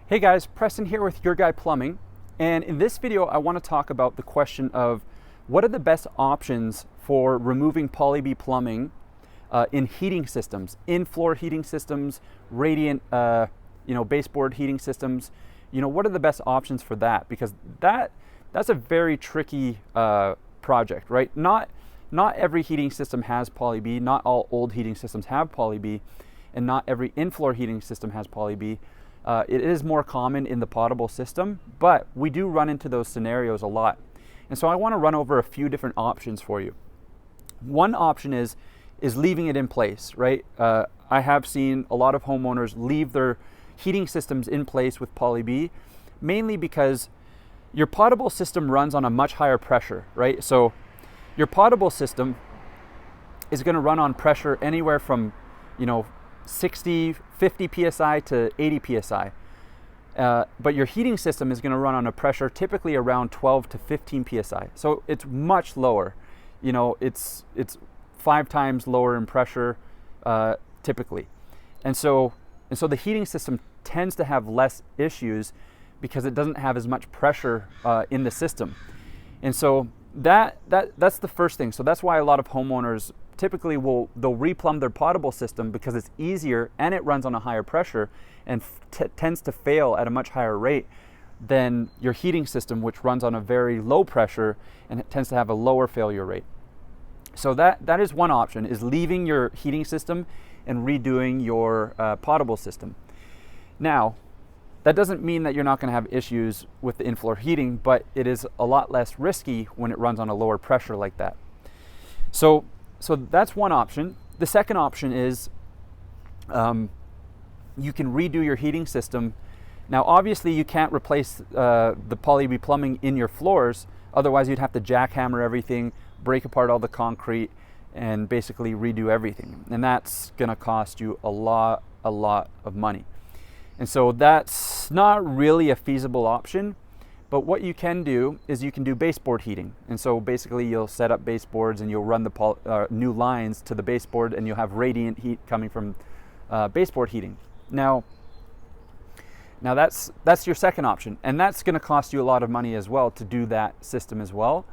Hey guys, Preston here with Your Guy Plumbing, and in this video I want to talk about the question of what are the best options for removing poly B plumbing in heating systems, in-floor heating systems, radiant baseboard heating systems. What are the best options for that? Because that's a very tricky project, right? Not every heating system has poly B, not all old heating systems have poly B, and not every in-floor heating system has poly B. It is more common in the potable system, but we do run into those scenarios a lot. And so I want to run over a few different options for you. One option is leaving it in place, right? I have seen a lot of homeowners leave their heating systems in place with poly B, mainly because your potable system runs on a much higher pressure, right? So your potable system is going to run on pressure anywhere from, 50 psi to 80 psi. But your heating system is going to run on a pressure typically around 12 to 15 psi. So it's much lower. It's 5 times lower in pressure typically. And so the heating system tends to have less issues because it doesn't have as much pressure in the system. And so that's the first thing. So that's why a lot of homeowners typically they'll replumb their potable system because it's easier and it runs on a higher pressure and tends to fail at a much higher rate than your heating system, which runs on a very low pressure and it tends to have a lower failure rate. So that is one option, is leaving your heating system and redoing your potable system. Now, that doesn't mean that you're not going to have issues with the in-floor heating, but it is a lot less risky when it runs on a lower pressure like that. So that's one option. The second option is you can redo your heating system. Now, obviously, you can't replace the poly B plumbing in your floors. Otherwise, you'd have to jackhammer everything, break apart all the concrete, and basically redo everything. And that's going to cost you a lot of money. And so that's not really a feasible option. But what you can do is you can do baseboard heating. And so basically you'll set up baseboards and you'll run the new lines to the baseboard and you'll have radiant heat coming from baseboard heating. Now that's your second option, and that's going to cost you a lot of money as well to do that system as well.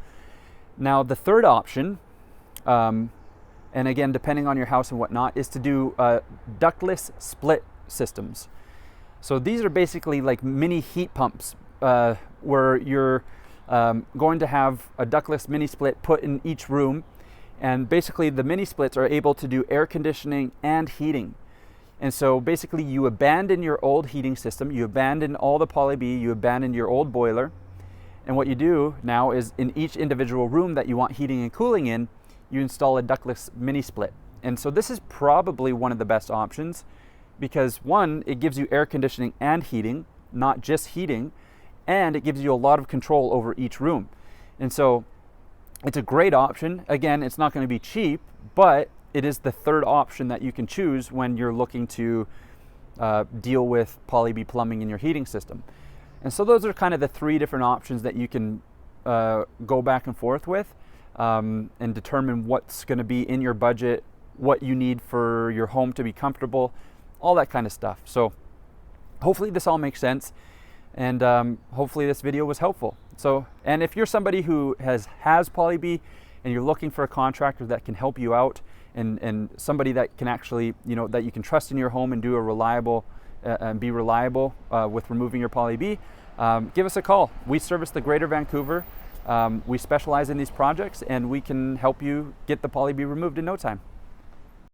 Now the third option, and again depending on your house and whatnot, is to do ductless split systems. So these are basically like mini heat pumps where you're going to have a ductless mini split put in each room, and basically the mini splits are able to do air conditioning and heating. And so basically you abandon your old heating system, you abandon all the poly B, you abandon your old boiler, and what you do now is in each individual room that you want heating and cooling in, you install a ductless mini split. And so this is probably one of the best options because, one, it gives you air conditioning and heating, not just heating, and it gives you a lot of control over each room. And so it's a great option. Again, it's not going to be cheap, but it is the third option that you can choose when you're looking to deal with poly B plumbing in your heating system. And so those are kind of the three different options that you can go back and forth with and determine what's going to be in your budget, what you need for your home to be comfortable, all that kind of stuff. So hopefully this all makes sense. And hopefully this video was helpful. And if you're somebody who has poly B and you're looking for a contractor that can help you out and somebody that can actually, that you can trust in your home and do a reliable and be reliable with removing your poly B, give us a call. We service the Greater Vancouver. We specialize in these projects and we can help you get the poly B removed in no time.